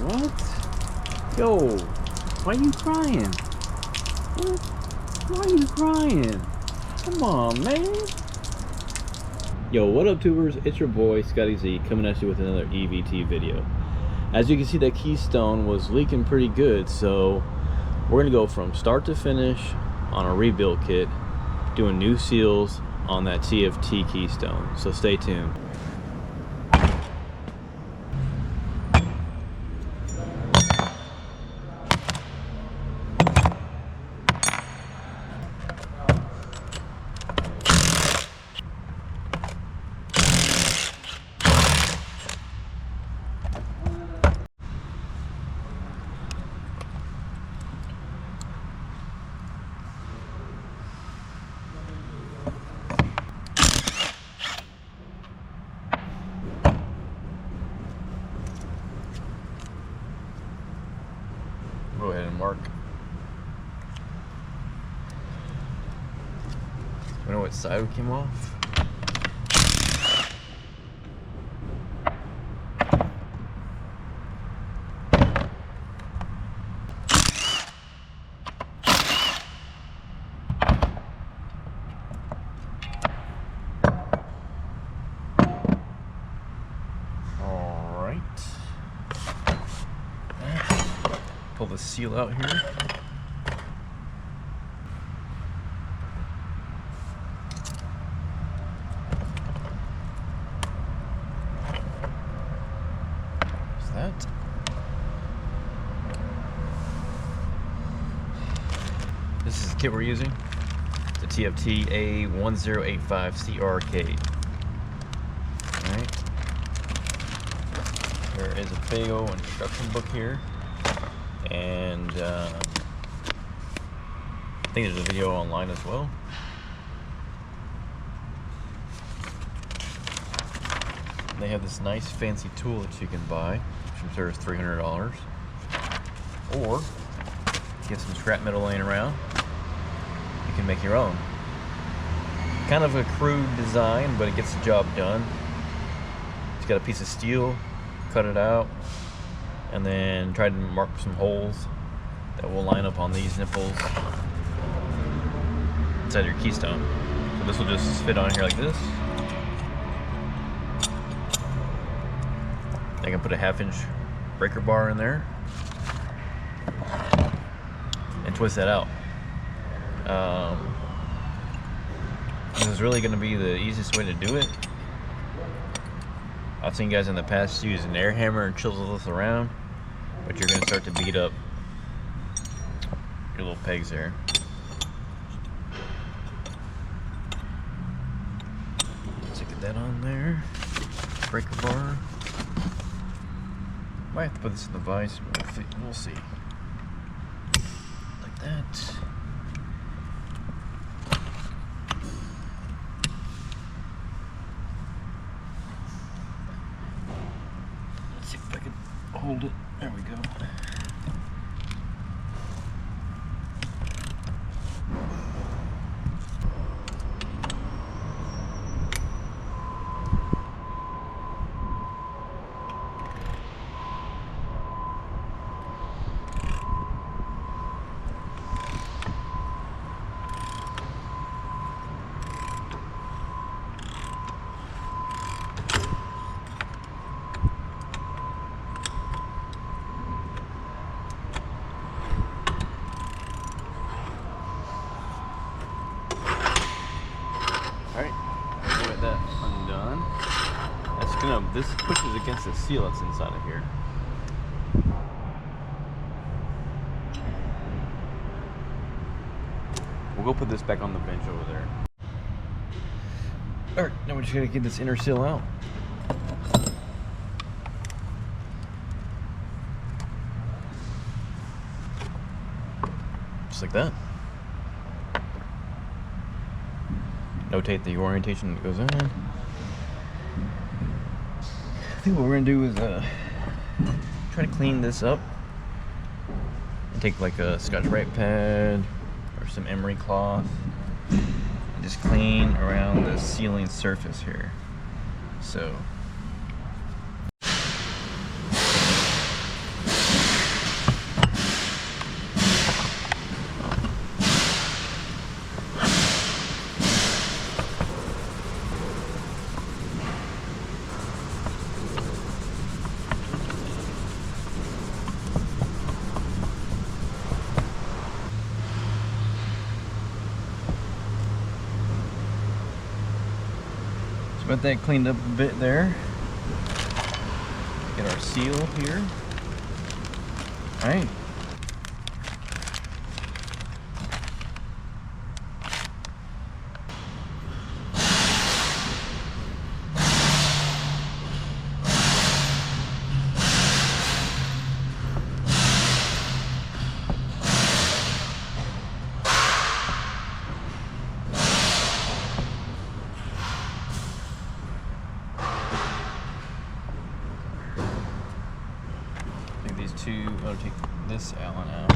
What? Yo, why you crying? What? Why are you crying? Come on, man. Yo, what up, tubers? It's your boy Scotty Z coming at you with another EVT video. As you can see, that Keystone was leaking pretty good, so we're gonna go from start to finish on a rebuild kit, doing new seals on that TFT Keystone. So stay tuned. Go ahead and mark. You know what side we came off? Alright. Pull the seal out here. What's that? This is the kit we're using. The TFT A1085CRK. Alright. There is a big old instruction book here. And I think there's a video online as well. They have this nice fancy tool that you can buy, which I'm sure is $300. Or get some scrap metal laying around, you can make your own. Kind of a crude design, but it gets the job done. It's got a piece of steel, cut it out, and then try to mark some holes that will line up on these nipples inside your Keystone. So this will just fit on here like this. I can put a 1/2 inch breaker bar in there and twist that out. This is really going to be the easiest way to do it. I've seen guys in the past use an air hammer and chisel this around, but you're going to start to beat up your little pegs there. Let's get that on there. Breaker bar. Might have to put this in the vise, but we'll see. Like that. Hold it. There we go. This pushes against the seal that's inside of here. We'll go put this back on the bench over there. Alright, now we're just gonna get this inner seal out. Just like that. Notate the orientation that goes in. I think what we're gonna do is try to clean this up and take like a Scotch-Brite pad or some emery cloth and just clean around the sealing surface here. So Got that cleaned up a bit there. Get our seal here. All right. I'll take this Allen out.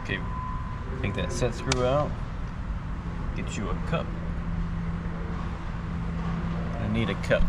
Okay, take that set screw out. Get you a cup. I need a cup.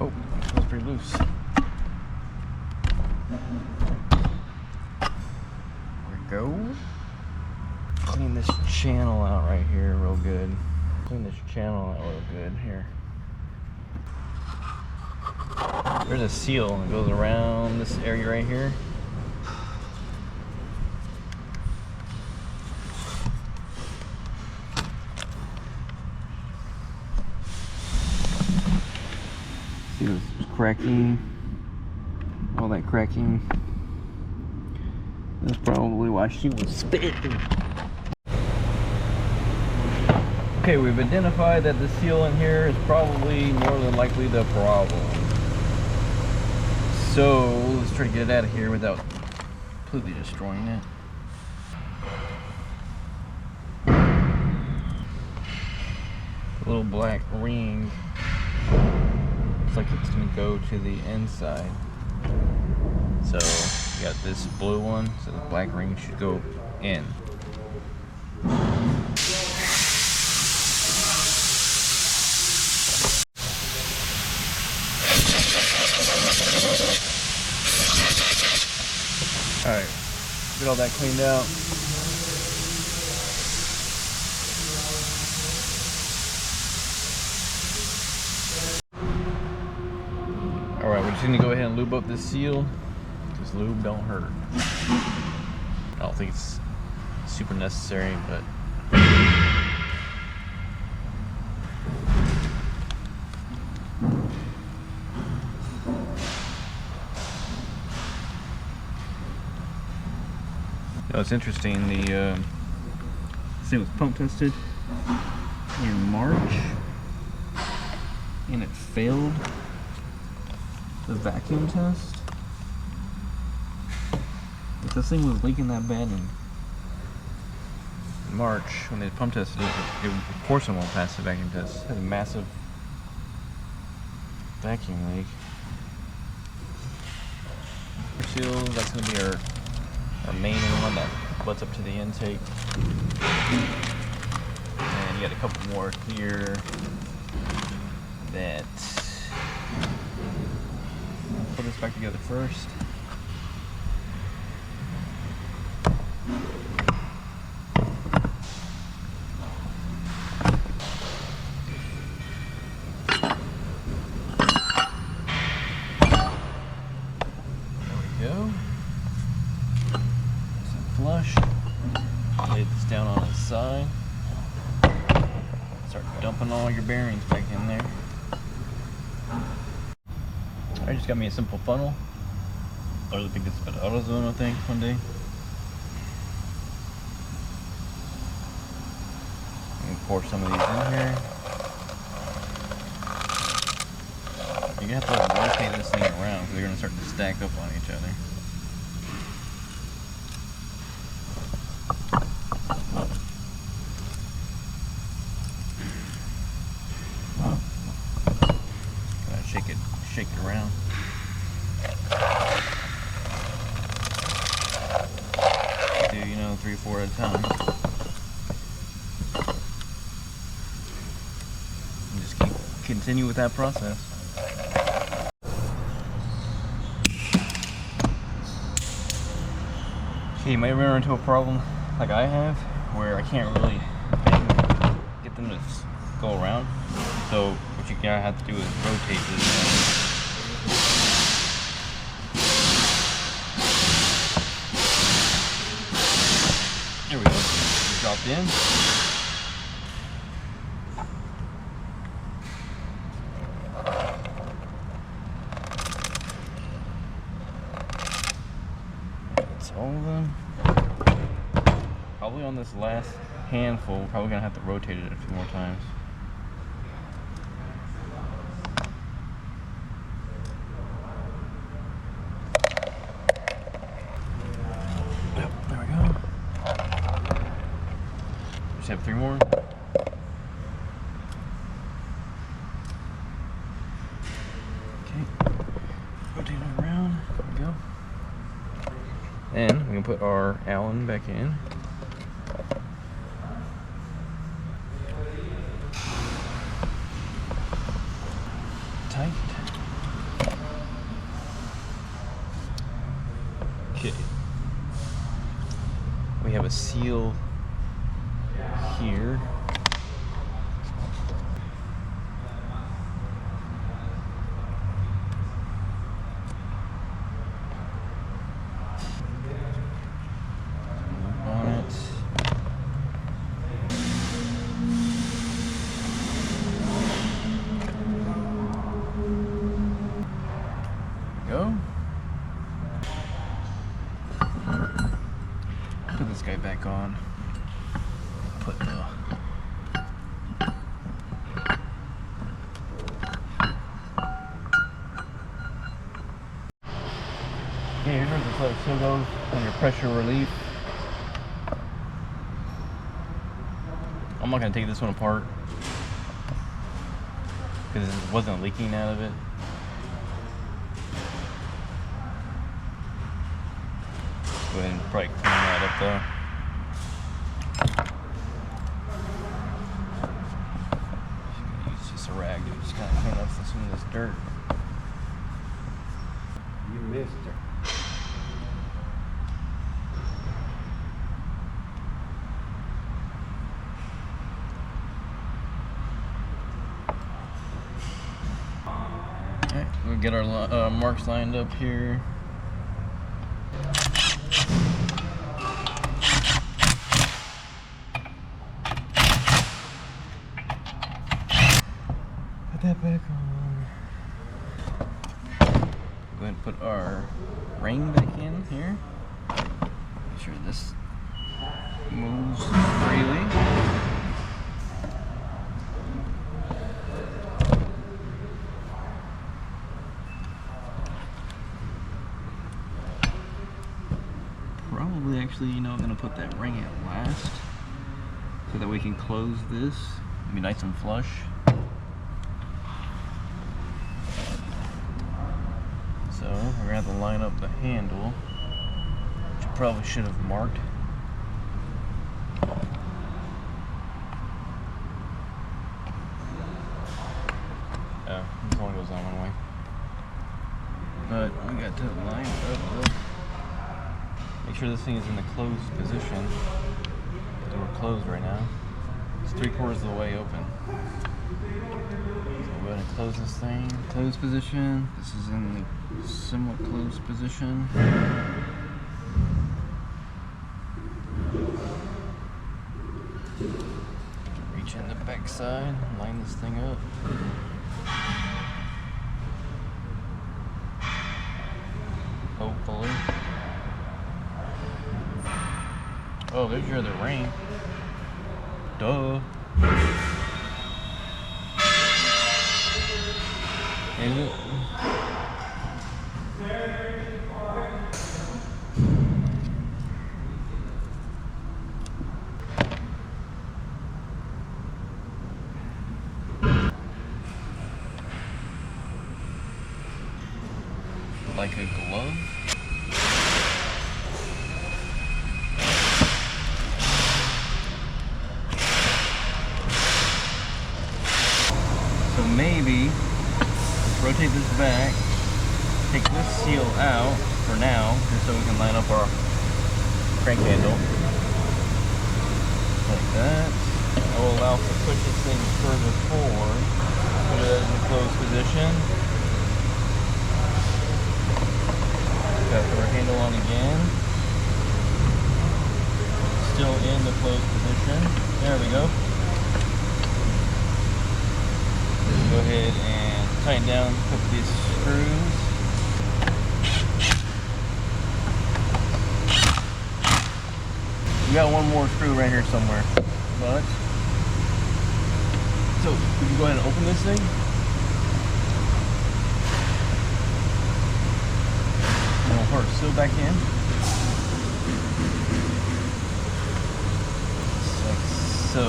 Oh, that's pretty loose. There we go. Clean this channel out right here real good. Clean this channel out real good here. There's a seal that goes around this area right here. See this cracking, all that cracking. That's probably why she was spitting. Okay, we've identified that the seal in here is probably more than likely the problem. So let's try to get it out of here without completely destroying it. The little black ring looks like it's gonna go to the inside. So you got this blue one, so the black ring should go in. Alright, get all that cleaned out. Alright, we're just going to go ahead and lube up this seal, because lube don't hurt. I don't think it's super necessary, but you know, it's interesting, the thing was pump tested in March and it failed the vacuum test. If this thing was leaking that bad in March when they pump tested it, of course it won't pass the vacuum test. It had a massive vacuum leak. Seal, that's going to be our main one that butts up to the intake. And you got a couple more here that I'll put this back together first. Flush. Lay this down on its side. Start dumping all your bearings back in there. I just got me a simple funnel. I really think this is about AutoZone, I think, one day. I'm gonna pour some of these in here. You're gonna have to rotate this thing around because they're gonna start to stack up on each other. shake it around. Do, you know, 3 or 4 at a time. And just continue with that process. Okay, you might run into a problem like I have, where I can't really get them to go around. So what you're gonna have to do is rotate this. There we go. It's dropped in. That's all of them. Probably on this last handful, we're probably gonna have to rotate it a few more times. Yep, there we go. Just have 3 more. Okay, rotate it around. There we go. Then we can put our Allen back in. Tight. Okay. We have a seal here. On it. Go. Put this guy back on. Put the okay, here's where the seal goes on your pressure relief. I'm not gonna take this one apart because it wasn't leaking out of it. Go ahead and probably clean that up though. Use just a rag to just kind of clean up some of this dirt. You missed her. Alright, we'll get our marks lined up here. Put that back on. Go ahead and put our ring back in here. Make sure this moves freely. Probably actually, you know, I'm gonna put that ring at last so that we can close this. It'll be nice and flush. So we're gonna have to line up the handle, which I probably should have marked. Oh, this one goes on one way. But we got to line it up though. Make sure this thing is in the closed position. So we're closed right now. It's 3/4 of the way open. So we're going to close this thing. Closed position. This is in the somewhat closed position. Reach in the back side, line this thing up. Hopefully. Oh, there's your other ring. Duh. Is it? like a glove. So maybe let's rotate this back, take this seal out for now, just so we can line up our crank handle. Like that. That will allow us to push this thing further forward. Put it in the closed position. Got our handle on again. Still in the closed position. There we go. Go ahead and tighten down a couple of these screws. We got one more screw right here somewhere. But so we can go ahead and open this thing. And we'll put our seal back in. Just like so.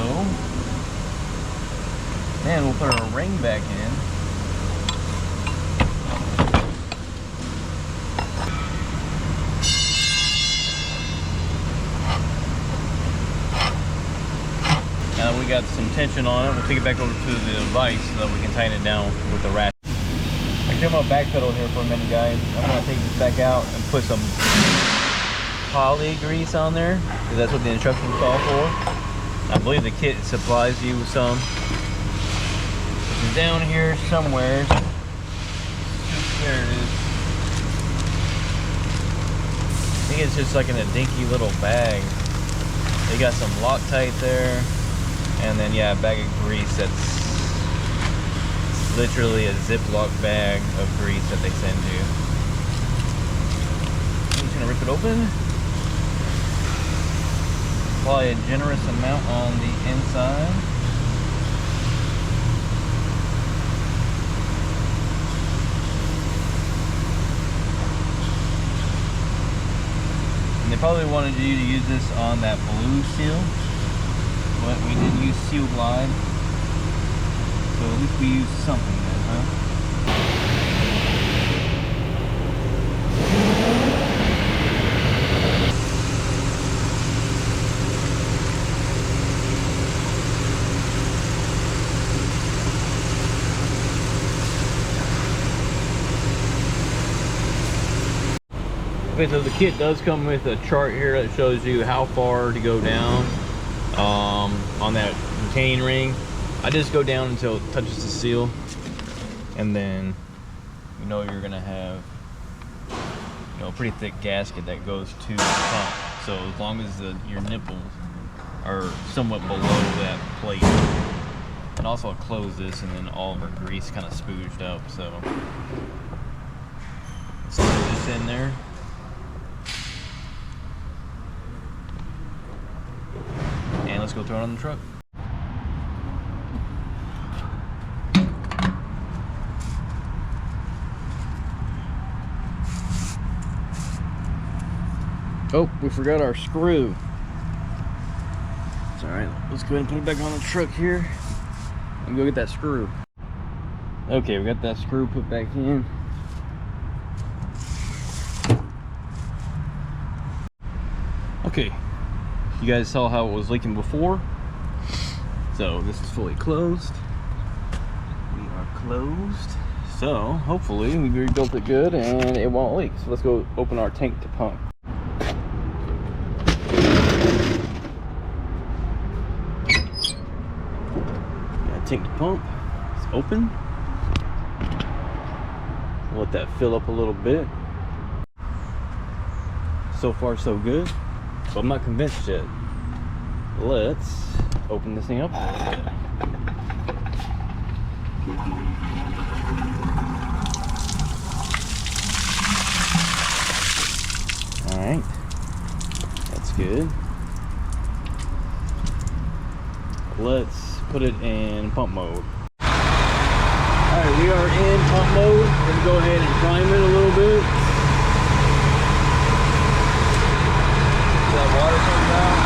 And we'll put our ring back in. Now we got some tension on it. We'll take it back over to the device so that we can tighten it down with the ratchet. I am gonna backpedal here for a minute, guys. I'm gonna take this back out and put some poly grease on there, because that's what the instructions call for. I believe the kit supplies you with some. It's down here somewhere. There it is. I think it's just like in a dinky little bag. They got some Loctite there. And then, yeah, a bag of grease that's literally a Ziploc bag of grease that they send you. I'm just gonna rip it open. Apply a generous amount on the inside. And they probably wanted you to use this on that blue seal. But we didn't use Seal Glide, so at least we used something then, huh? Okay, so the kit does come with a chart here that shows you how far to go down on that retaining ring. I just go down until it touches the seal, and then you know you're gonna have a pretty thick gasket that goes to the pump. So as long as your nipples are somewhat below that plate, and also I'll close this, and then all of our grease kind of spooged up. So stick this in there. Let's go throw it on the truck. Oh, we forgot our screw. It's all right. Let's go ahead and put it back on the truck here and go get that screw. Okay, we got that screw put back in. Okay. You guys saw how it was leaking before, so this is fully closed. We are closed, so hopefully we rebuilt it good and it won't leak. So let's go open our tank to pump. Got tank to pump. It's open. Let that fill up a little bit. So far, so good. But I'm not convinced yet. Let's open this thing up a little bit. Alright. That's good. Let's put it in pump mode. Alright, we are in pump mode. We're going to go ahead and prime it a little bit. That water comes out.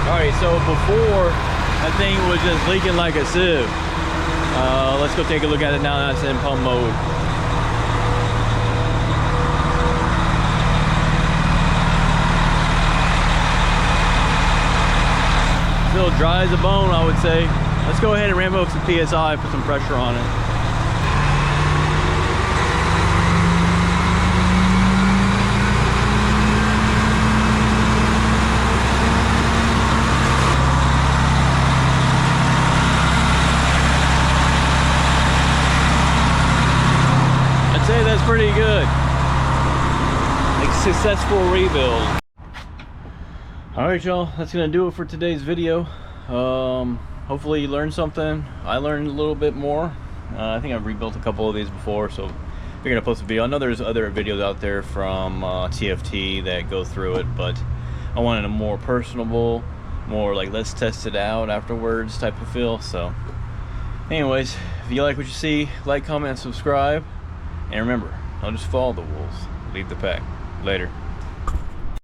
Alright, so before that thing was just leaking like a sieve. Let's go take a look at it now that it's in pump mode. Still dry as a bone, I would say. Let's go ahead and ramp up some PSI, put some pressure on it. I'd say that's pretty good. Like successful rebuild. Alright y'all, that's gonna do it for today's video. Hopefully you learned something. I learned a little bit more. I think I've rebuilt a couple of these before, so we're gonna post a video. I know there's other videos out there from TFT that go through it, but I wanted a more personable, more like let's test it out afterwards type of feel. So anyways, if you like what you see, like, comment, and subscribe. And remember, don't just follow the wolves, lead the pack. Later.